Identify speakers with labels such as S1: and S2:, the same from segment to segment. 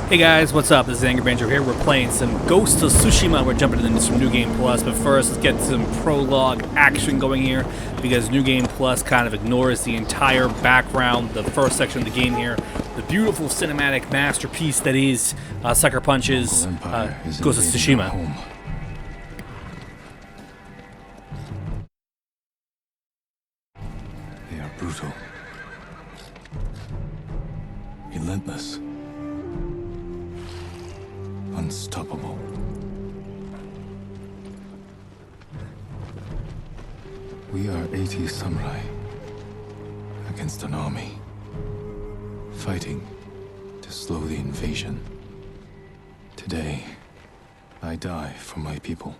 S1: Hey guys, what's up? This is Angry Banjo here. We're playing some Ghost of Tsushima. We're jumping into some New Game Plus, but first let's get some prologue action going here because New Game Plus kind of ignores the entire background, the first section of the game here. The beautiful cinematic masterpiece that is Sucker Punch's Ghost of Tsushima.
S2: They are brutal, relentless, unstoppable. We are 80 samurai against an army, fighting to slow the invasion. Today, I die for my people.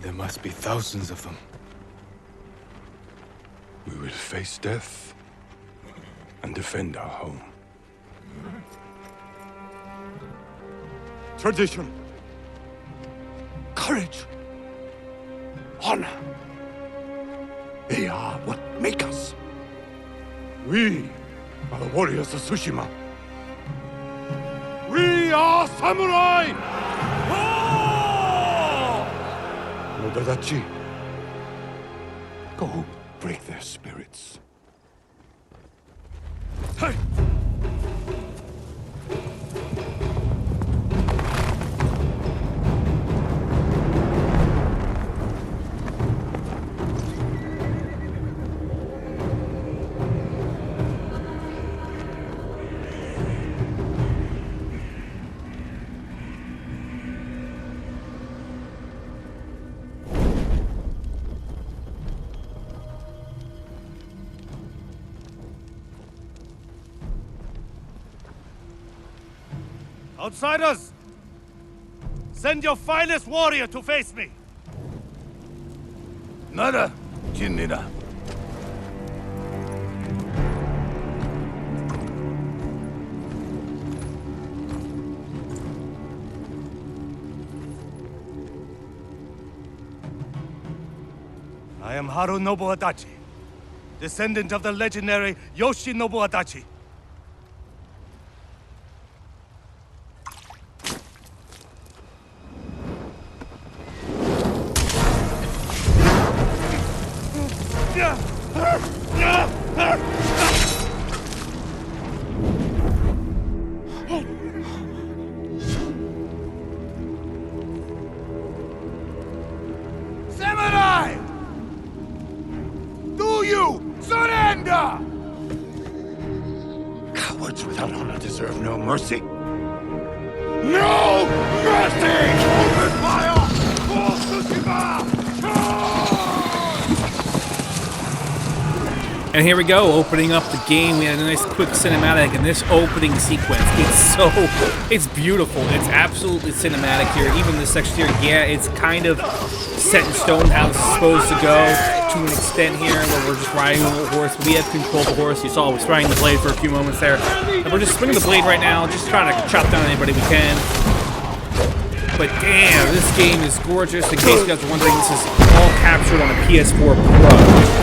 S2: There must be thousands of them.
S3: We will face death and defend our home. Tradition, courage, honor. They are what make us. We are the warriors of Tsushima. We are samurai! Nodadachi, go break their spirits. Hey!
S4: Outsiders! Send your finest warrior to face me!
S3: Nada, Jinnida.
S4: I am Harunobu Adachi, descendant of the legendary Yoshinobu Adachi.
S3: Samurai! Do you surrender? Cowards without honor deserve no mercy. No mercy! Open fire! For Tsushima!
S1: And here we go, opening up the game. We had a nice quick cinematic in this opening sequence. It's beautiful. It's absolutely cinematic here. Even this section here, yeah, it's kind of set in stone how this is supposed to go to an extent here, where we're just riding a little horse. We have control of the horse. You saw we're swinging the blade for a few moments there. And we're just swinging the blade right now, just trying to chop down anybody we can. But damn, this game is gorgeous. In case you guys are wondering, this is all captured on a PS4 Pro.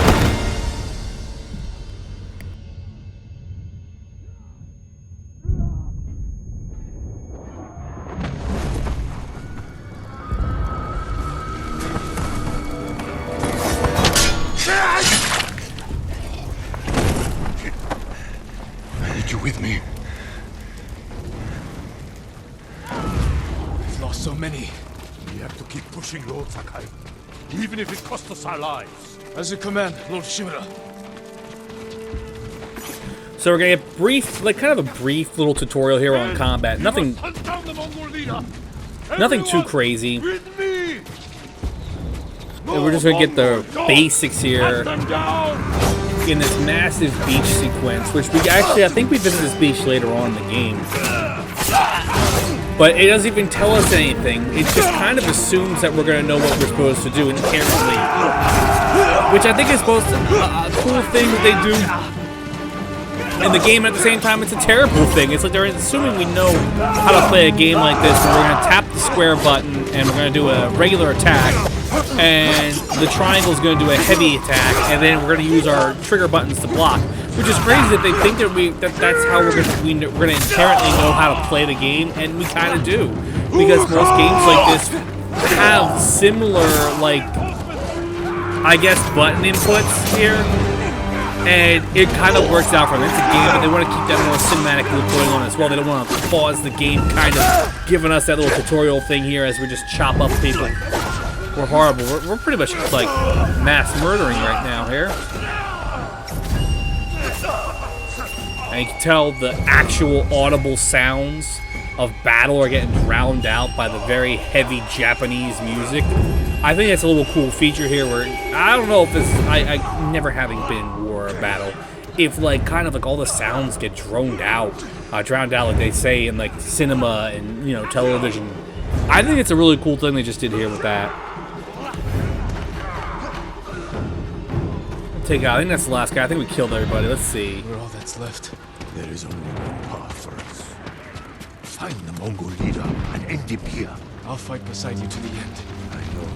S3: You with me?
S2: We've lost so many.
S3: We have to keep pushing, Lord Sakai. Even if it costs us our lives.
S2: As you command, Lord Shimura.
S1: So we're gonna get brief, kind of a brief little tutorial here on combat. Nothing too crazy. And we're just gonna get the basics here in this massive beach sequence, which we actually, I think we visit this beach later on in the game. But it doesn't even tell us anything. It just kind of assumes that we're gonna know what we're supposed to do inherently. Which I think is both a cool thing that they do in the game, and at the same time it's a terrible thing. It's like they're assuming we know how to play a game like this, and we're gonna tap the square button and we're gonna do a regular attack, and the triangle is going to do a heavy attack, and then we're going to use our trigger buttons to block. Which is crazy that they think that's how we're gonna inherently know how to play the game, and we kind of do, because most games like this have similar, like, I guess, button inputs here, and it kind of works out for them. It's a game, but they want to keep that more cinematic loop going on as well. They don't want to pause the game, kind of giving us that little tutorial thing here as we just chop up people. We're horrible. We're pretty much like mass murdering right now here. And you can tell the actual audible sounds of battle are getting drowned out by the very heavy Japanese music. I think that's a little cool feature here where, I don't know if this, I never having been in war or battle, if like kind of like all the sounds get drowned out like they say in like cinema and, you know, television. I think it's a really cool thing they just did here with that. Take out, I think that's the last guy. I think we killed everybody. Let's see.
S2: We're all that's left.
S3: There is only one path for us. Find the Mongol leader and end him here.
S2: I'll fight beside you to the end.
S3: I know.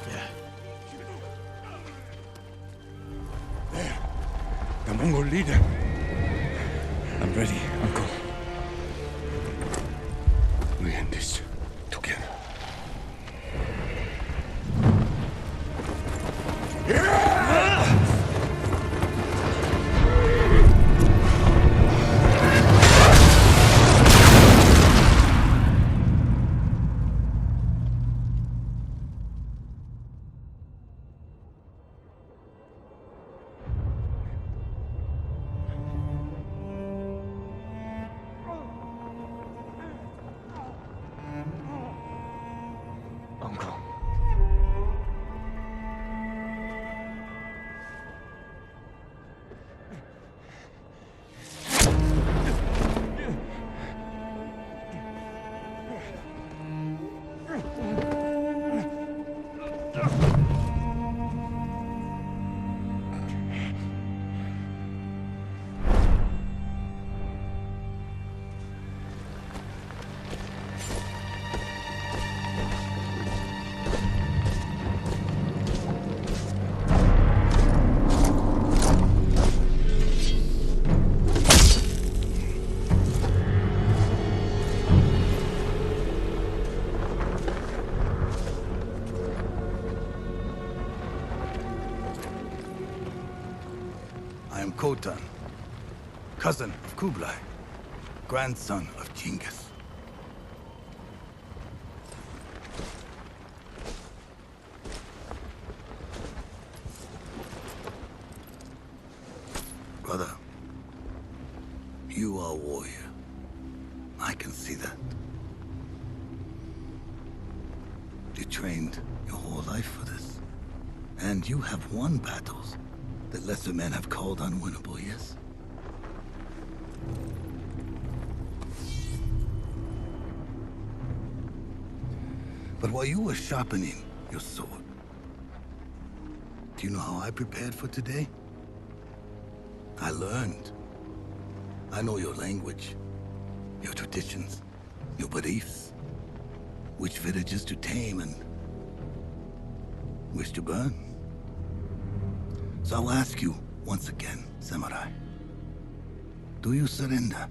S2: Yeah.
S3: There. The Mongol leader.
S2: I'm ready, Uncle.
S3: We end this together.
S2: Uncle.
S4: I am Khotan, cousin of Kublai, grandson of Genghis. Brother, you are a warrior. I can see that. You trained your whole life for this. And you have won battles that lesser men have called unwinnable, yes? But while you were sharpening your sword, do you know how I prepared for today? I learned. I know your language, your traditions, your beliefs, which villages to tame and which to burn. So I'll ask you once again, Samurai. Do you surrender?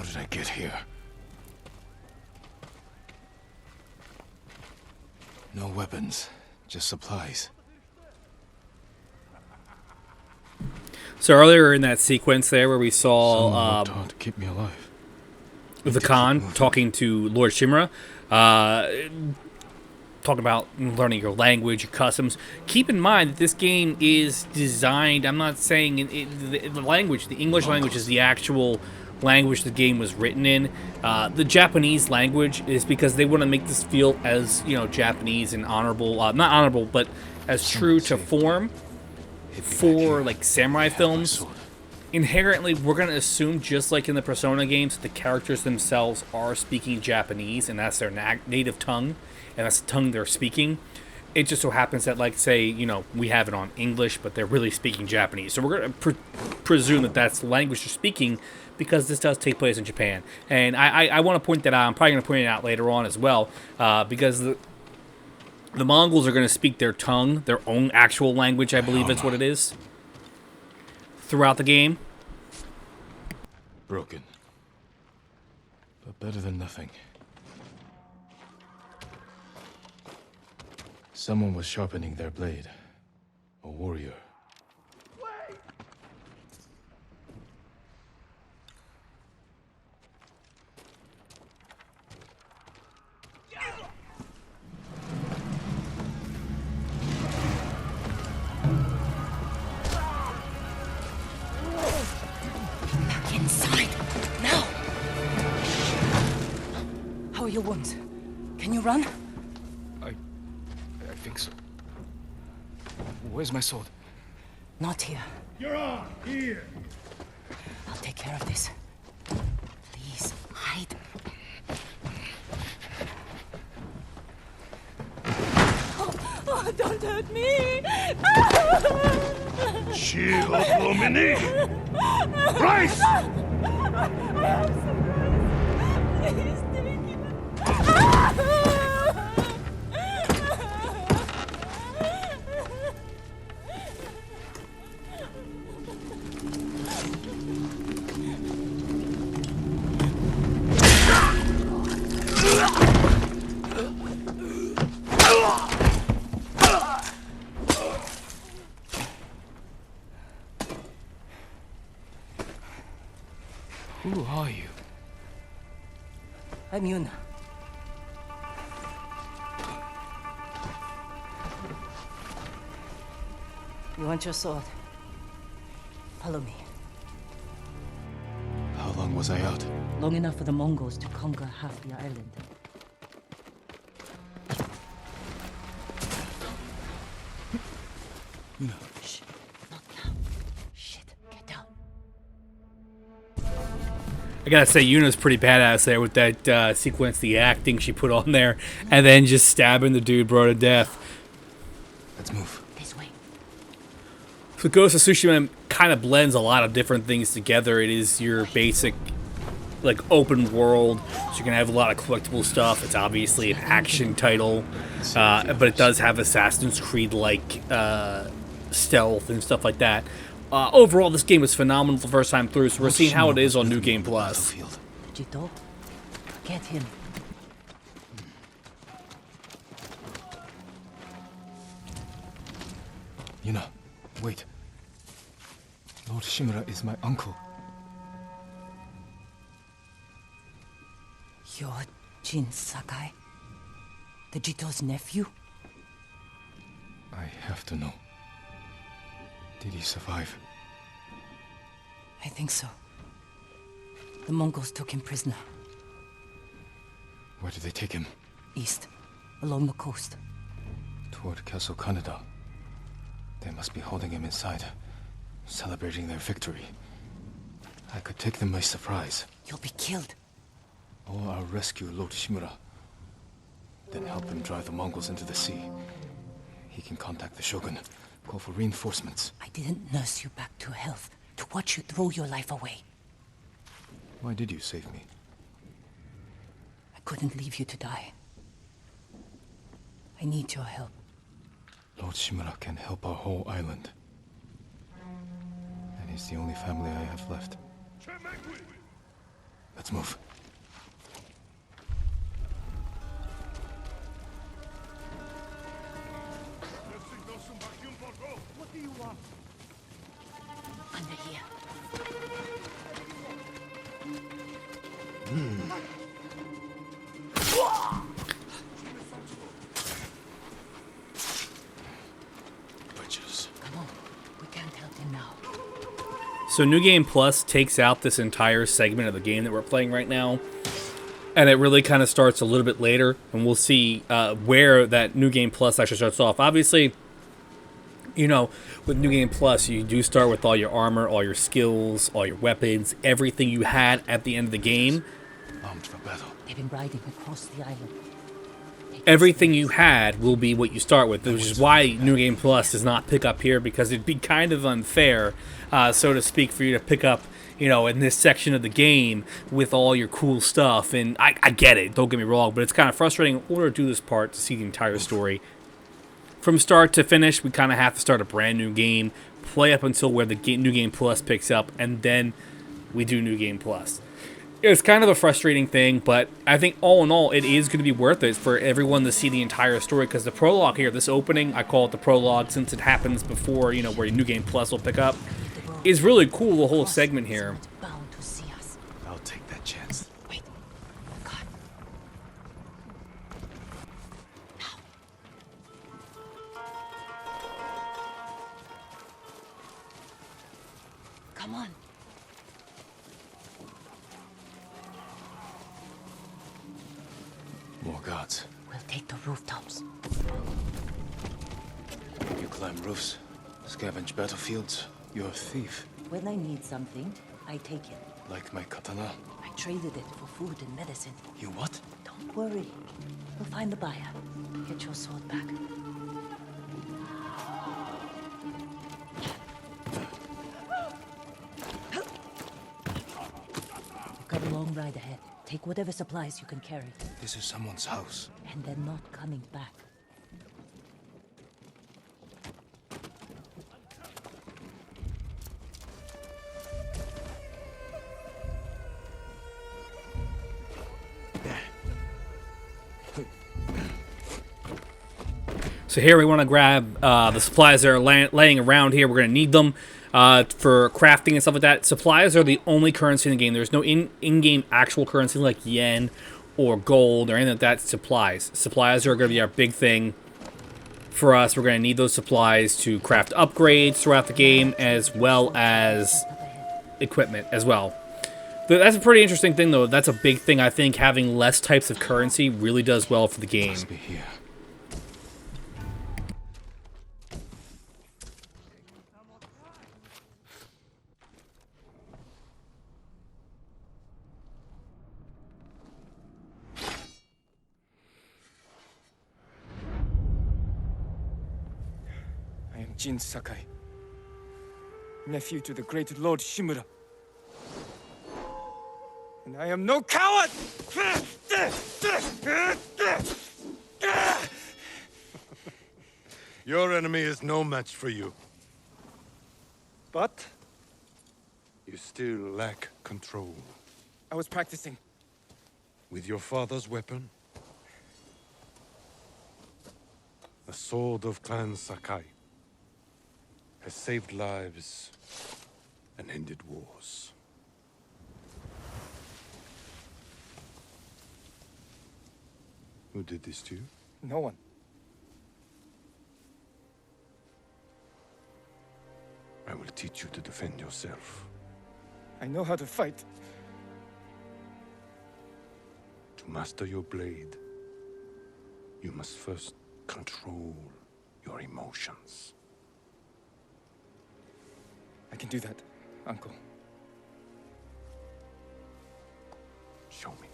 S2: did I get here? No weapons, just supplies.
S1: So earlier in that sequence there where we
S2: Someone
S1: saw
S2: worked hard to keep me alive.
S1: the Khan talking to Lord Shimura, talking about learning your language, your customs. Keep in mind that this game is designed, I'm not saying the language, the English language is the actual language the game was written in. The Japanese language is because they want to make this feel as, Japanese and honorable, not honorable, but as true to form for like samurai films. Inherently, we're going to assume, just like in the Persona games, the characters themselves are speaking Japanese, and that's their native tongue, and that's the tongue they're speaking. It just so happens that, like, say, we have it on English, but they're really speaking Japanese. So we're going to presume that that's the language they're speaking, because this does take place in Japan. And I want to point that out. I'm probably going to point it out later on as well, because the Mongols are going to speak their tongue, their own actual language, I believe that's what it is, throughout the game.
S2: Broken. But better than nothing. Someone was sharpening their blade. A warrior.
S5: Inside, now! How are your wounds? Can you run?
S2: I think so. Where's my sword?
S5: Not here.
S3: You're on! Here!
S5: I'll take care of this. Please, hide. Oh, don't hurt me!
S3: Shield Lumini! Rice!
S5: Please take it.
S2: Who are you?
S5: I'm Yuna. You want your sword? Follow me.
S2: How long was I out?
S5: Long enough for the Mongols to conquer half the island. Shh, not now. Shit, get down.
S1: I gotta say, Yuna's pretty badass there with that sequence, the acting she put on there, and then just stabbing the dude bro to death.
S2: Let's move.
S5: This way.
S1: So Ghost of Tsushima kind of blends a lot of different things together. It is your basic, like, open world, so you're gonna have a lot of collectible stuff. It's obviously an action title, but it does have Assassin's Creed-like stealth and stuff like that. Overall, this game was phenomenal the first time through, so we're seeing how it is on New Game Plus.
S5: Jito, get him.
S2: Yuna, wait. Lord Shimura is my uncle.
S5: You're Jin Sakai? The Jito's nephew?
S2: I have to know. Did he survive?
S5: I think so. The Mongols took him prisoner.
S2: Where did they take him?
S5: East, along the coast.
S2: Toward Castle Kaneda. They must be holding him inside, celebrating their victory. I could take them by surprise.
S5: You'll be killed.
S2: Or I'll rescue Lord Shimura. Then help him drive the Mongols into the sea. He can contact the Shogun, call for reinforcements.
S5: I didn't nurse you back to health to watch you throw your life away.
S2: Why did you save me?
S5: I couldn't leave you to die. I need your help.
S2: Lord Shimura can help our whole island. And he's the only family I have left. Let's move.
S5: Under here.
S2: Witches.
S5: Come on. We can't help him now.
S1: So New Game Plus takes out this entire segment of the game that we're playing right now, and it really kind of starts a little bit later, and we'll see where that New Game Plus actually starts off. Obviously, you know, with New Game Plus, you do start with all your armor, all your skills, all your weapons, everything you had at the end of the game.
S2: Armed for battle.
S5: They've been riding across the island.
S1: Everything you had will be what you start with, which is why New Game Plus does not pick up here, because it'd be kind of unfair, so to speak, for you to pick up, you know, in this section of the game with all your cool stuff. And I get it, don't get me wrong, but it's kind of frustrating in order to do this part to see the entire story. From start to finish, we kind of have to start a brand new game, play up until where the New Game Plus picks up, and then we do New Game Plus. It's kind of a frustrating thing, but I think all in all, it is going to be worth it for everyone to see the entire story, because the prologue here, this opening, I call it the prologue since it happens before, you know, where New Game Plus will pick up, is really cool, the whole segment here.
S5: Bound to see us.
S2: I'll take that chance.
S5: Wait. God. Now. Come on.
S2: More guards.
S5: We'll take the rooftops.
S2: You climb roofs, scavenge battlefields. You're a thief.
S5: When I need something, I take it.
S2: Like my katana.
S5: I traded it for food and medicine.
S2: You what?
S5: Don't worry. We'll find the buyer. Get your sword back. We've got a long ride ahead. Take whatever supplies you can carry.
S2: This is someone's house.
S5: And they're not coming back.
S1: So here we want to grab the supplies that are laying around here. We're going to need them for crafting and stuff like that. Supplies are the only currency in the game. There's no in-game actual currency like yen or gold or anything like that. Supplies. Supplies are going to be our big thing for us. We're going to need those supplies to craft upgrades throughout the game, as well as equipment as well. But that's a pretty interesting thing, though. That's a big thing. I think having less types of currency really does well for the game.
S2: Must be here.
S6: I am Jin Sakai, nephew to the great Lord Shimura. And I am no coward!
S3: Your enemy is no match for you.
S6: But
S3: You still lack control.
S6: I was practicing.
S3: With your father's weapon? The sword of Clan Sakai has saved lives and ended wars. Who did this to you?
S6: No one.
S3: I will teach you to defend yourself.
S6: I know how to fight.
S3: To master your blade, you must first control your emotions.
S6: I can do that, Uncle.
S3: Show me.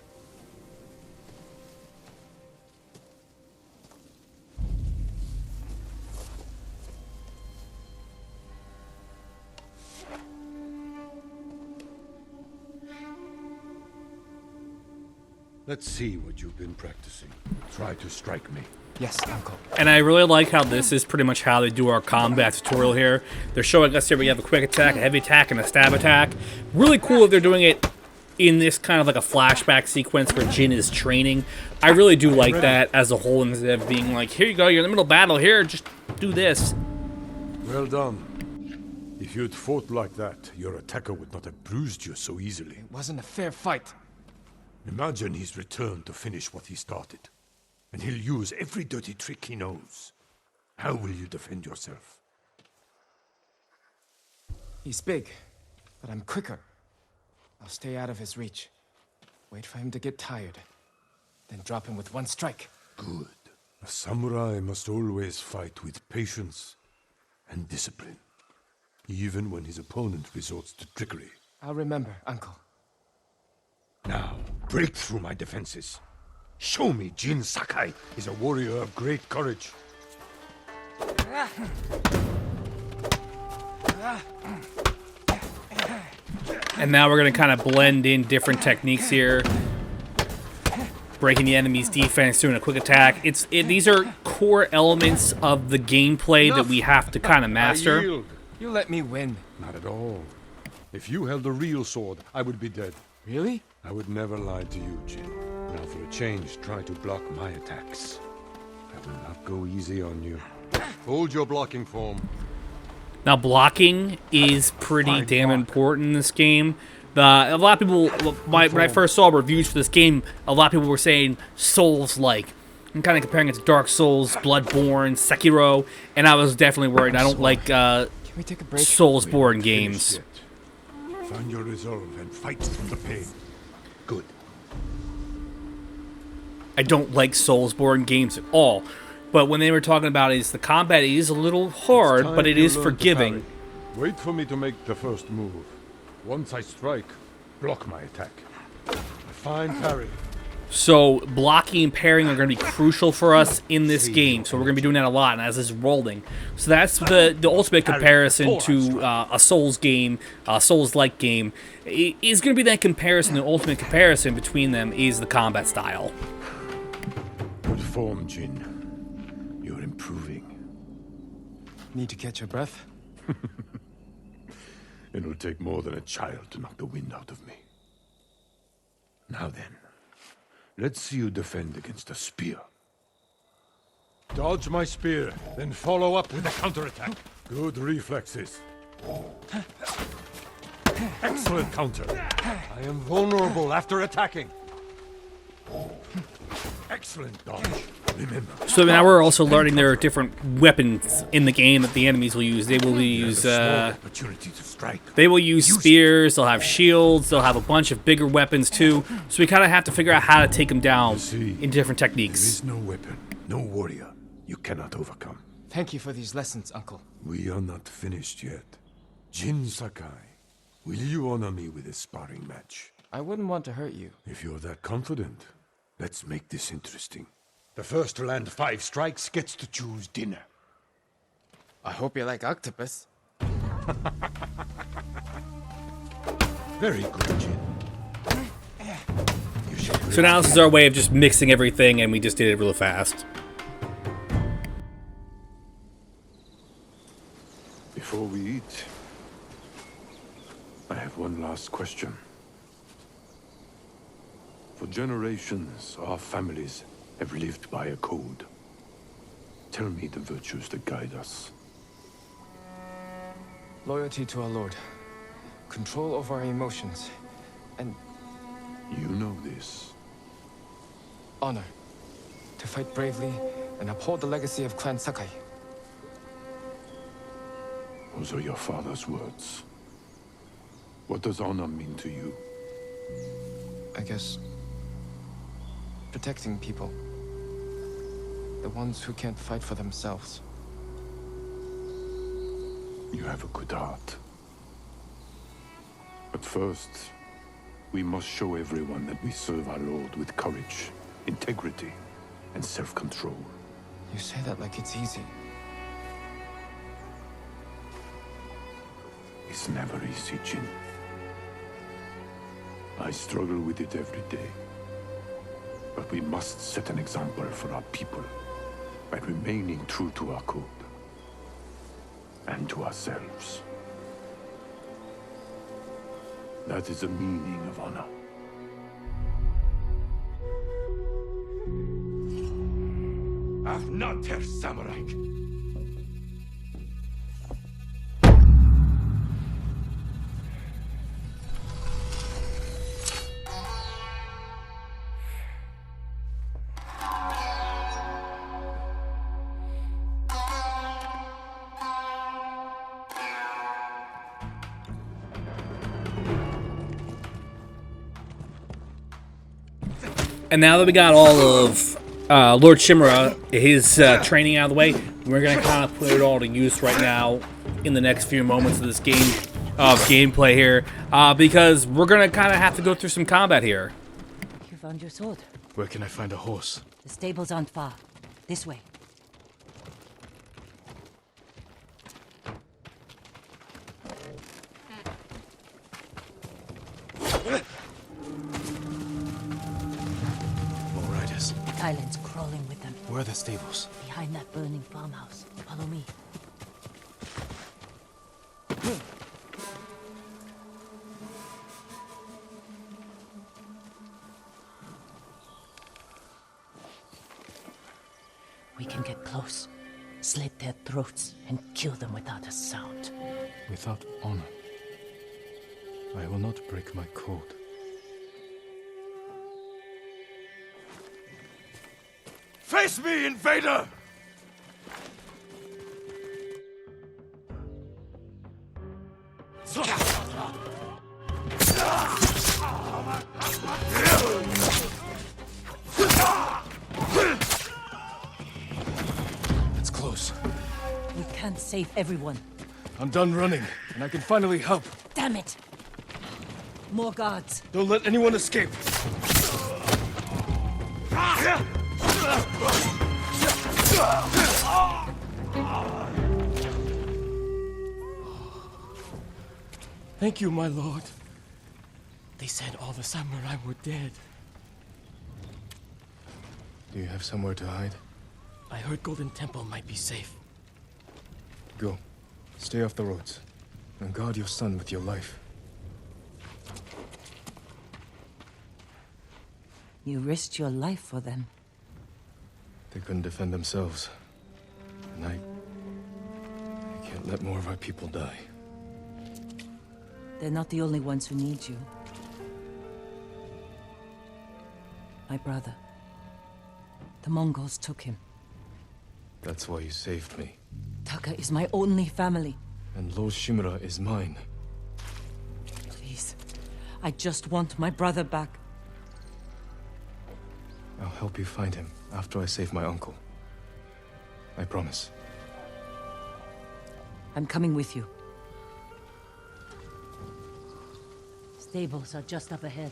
S3: Let's see what you've been practicing. Try to strike me.
S2: Yes, Uncle.
S1: And I really like how this is pretty much how they do our combat tutorial here. They're showing us here we have a quick attack, a heavy attack, and a stab attack. Really cool if they're doing it in this kind of like a flashback sequence where Jin is training. I really do like that as a whole, instead of being like, here you go, you're in the middle of battle, here, just do this.
S3: Well done. If you'd fought like that, your attacker would not have bruised you so easily.
S6: It wasn't a fair fight.
S3: Imagine he's returned to finish what he started. And he'll use every dirty trick he knows. How will you defend yourself?
S6: He's big, but I'm quicker. I'll stay out of his reach. Wait for him to get tired. Then drop him with one strike.
S3: Good. A samurai must always fight with patience and discipline. Even when his opponent resorts to trickery.
S6: I'll remember, Uncle.
S3: Now, break through my defenses. Show me Jin Sakai is a warrior of great courage.
S1: And now we're going to kind of blend in different techniques here. Breaking the enemy's defense, doing a quick attack. These are core elements of the gameplay that we have to kind of master.
S3: I yield.
S6: You let me win.
S3: Not at all. If you held the real sword, I would be dead.
S6: Really?
S3: I would never lie to you, Jin. Now for a change, try to block my attacks. I will not go easy on you. Hold your blocking form.
S1: Now, blocking is pretty damn important in this game. A lot of people, when I first saw reviews for this game, a lot of people were saying Souls-like. I'm kind of comparing it to Dark Souls, Bloodborne, Sekiro, and I was definitely worried. I don't like
S6: Can we take a break?
S1: Soulsborne games.
S3: Find your resolve and fight through the pain. Good.
S1: I don't like Soulsborne games at all. But when they were talking about the combat is a little hard, but it is forgiving.
S3: Wait for me to make the first move. Once I strike, block my attack. A fine parry.
S1: So blocking and parrying are going to be crucial for us in this game. So we're going to be doing that a lot, and as this is rolling. So that's the ultimate comparison to a Souls game, a Souls-like game. It is going to be that comparison, the ultimate comparison between them is the combat style.
S3: Good form, Jin. You're improving.
S6: Need to catch your breath?
S3: It'll take more than a child to knock the wind out of me. Now then, let's see you defend against a spear. Dodge my spear, then follow up with a counterattack. Good reflexes. Excellent counter. I am vulnerable after attacking. Excellent dodge. Remember.
S1: So now we're also learning there are different weapons in the game that the enemies will use. They will use
S3: opportunity to strike.
S1: They will use spears. They'll have shields. They'll have a bunch of bigger weapons too. So we kind of have to figure out how to take them down in different techniques.
S3: There is no weapon, no warrior you cannot overcome.
S6: Thank you for these lessons, Uncle.
S3: We are not finished yet. Jin Sakai, will you honor me with a sparring match?
S6: I wouldn't want to hurt you.
S3: If you're that confident, let's make this interesting. The first to land 5 strikes gets to choose dinner.
S6: I hope you like octopus.
S3: Very good, Jin.
S1: So now this is our way of just mixing everything, and we just did it real fast.
S3: Before we eat, I have one last question. For generations, our families have lived by a code. Tell me the virtues that guide us.
S6: Loyalty to our Lord. Control over our emotions. And
S3: You know this.
S6: honor. To fight bravely and uphold the legacy of Clan Sakai.
S3: Those are your father's words. What does honor mean to you?
S6: I guess... protecting people. The ones who can't fight for themselves.
S3: You have a good heart. But first, we must show everyone that we serve our Lord with courage, integrity, and self-control.
S6: You say that like it's easy.
S3: It's never easy, Jin. I struggle with it every day. But we must set an example for our people by remaining true to our code and to ourselves. That is the meaning of honor. Ach, not Herr Samurai.
S1: And now that we got all of Lord Shimura, his training out of the way, we're going to kind of put it all to use right now in the next few moments of this gameplay here, because we're going to kind of have to go through some combat here.
S5: You found your sword.
S2: Where can I find a horse?
S5: The stables aren't far. This way.
S2: More riders.
S5: Thailand's crawling with them.
S2: Where are the stables?
S5: Behind that burning farmhouse. Follow me. We can get close, slit their throats, and kill them without a sound.
S2: Without honor. I will not break my code.
S3: Face me, invader!
S2: It's close.
S5: We can't save everyone.
S2: I'm done running, and I can finally help.
S5: Damn it! More guards.
S2: Don't let anyone escape. Thank you, my lord. They said all the samurai were dead. Do you have somewhere to hide? I heard Golden Temple might be safe. Go. Stay off the roads. And guard your son with your life.
S5: You risked your life for them.
S2: They couldn't defend themselves. And I can't let more of our people die.
S5: They're not the only ones who need you. My brother. The Mongols took him.
S2: That's why you saved me.
S5: Taka is my only family.
S2: And Lord Shimura is mine.
S5: Please. I just want my brother back.
S2: I'll help you find him after I save my uncle. I promise.
S5: I'm coming with you. Stables are just up ahead.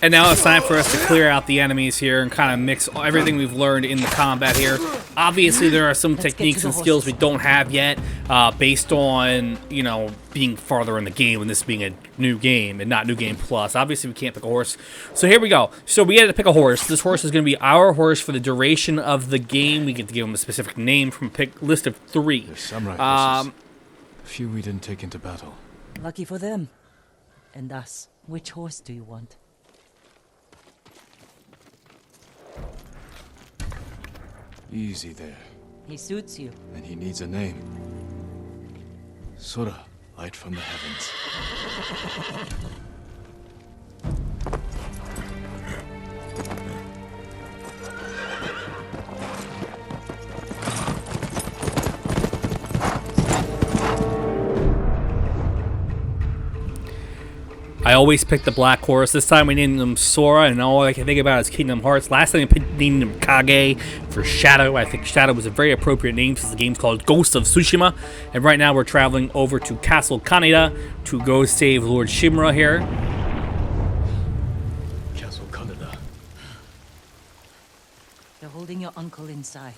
S1: And now it's time for us to clear out the enemies here and kind of mix everything we've learned in the combat here. Obviously, there are some techniques and skills we don't have yet, based on, you know, being farther in the game and this being a new game and not New Game Plus. Obviously, we can't pick a horse. So here we go. So we had to pick a horse. This horse is going to be our horse for the duration of the game. We get to give him a specific name from a list of 3.
S2: They're samurai horses. A few we didn't take into battle.
S5: Lucky for them. And us. Which horse do you want?
S2: Easy there.
S5: He suits you.
S2: And he needs a name. Sora, light from the heavens.
S1: I always pick the black horse. This time we named him Sora, and all I can think about is Kingdom Hearts. Last time we named him Kage for Shadow. I think Shadow was a very appropriate name since the game's called Ghost of Tsushima. And right now we're traveling over to Castle Kaneda to go save Lord Shimura here.
S2: Castle Kaneda.
S5: They're holding your uncle inside.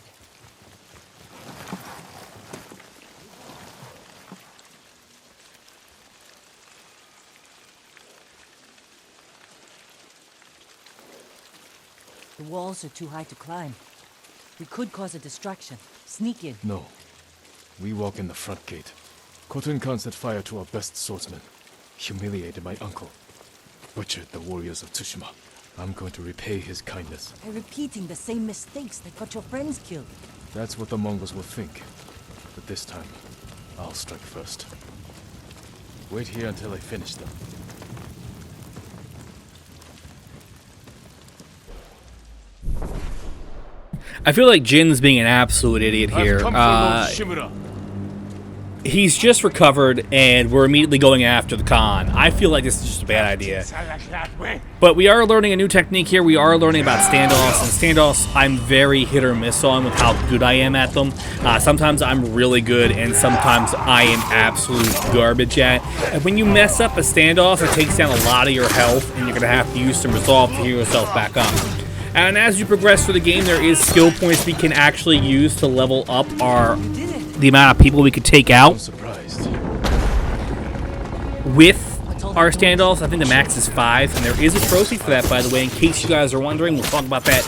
S5: The walls are too high to climb. We could cause a distraction. Sneak in.
S2: No. We walk in the front gate. Khotun Khan set fire to our best swordsman, humiliated my uncle, butchered the warriors of Tsushima. I'm going to repay his kindness.
S5: By repeating the same mistakes that got your friends killed.
S2: That's what the Mongols will think. But this time, I'll strike first. Wait here until I finish them.
S1: I feel like Jin's being an absolute idiot here. He's just recovered, and we're immediately going after the Khan. I feel like this is just a bad idea. But we are learning a new technique here. We are learning about standoffs, and standoffs I'm very hit or miss on with how good I am at them. Sometimes I'm really good, and sometimes I am absolute garbage at. And when you mess up a standoff, it takes down a lot of your health, and you're going to have to use some resolve to heal yourself back up. And as you progress through the game, there is skill points we can actually use to level up the amount of people we could take out.
S2: I'm surprised.
S1: With our standoffs, I think the max is 5, and there is a trophy for that, by the way, in case you guys are wondering. We'll talk about that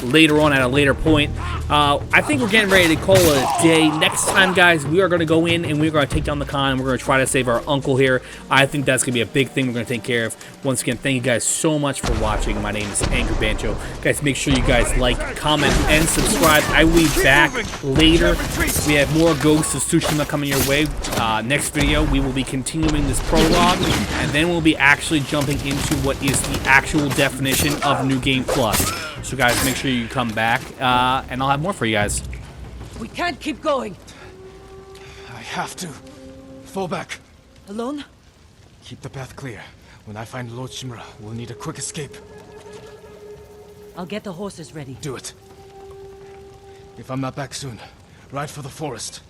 S1: later on at a later point. I think we're getting ready to call it a day. Next time, guys, we are going to go in and we're going to take down the Khan, and we're going to try to save our uncle here. I think that's going to be a big thing we're going to take care of. Once again, thank you guys so much for watching. My name is Angry Bancho. Guys, make sure you guys like, comment, and subscribe. I will be back later. We have more Ghosts of Tsushima coming your way. Next video, we will be continuing this prologue, and then we'll be actually jumping into what is the actual definition of New Game Plus. So guys, make sure you come back, and I'll have more for you guys.
S5: We can't keep going.
S6: I have to. Fall back.
S5: Alone?
S6: Keep the path clear. When I find Lord Shimura, we'll need a quick escape.
S5: I'll get the horses ready.
S6: Do it. If I'm not back soon, ride for the forest.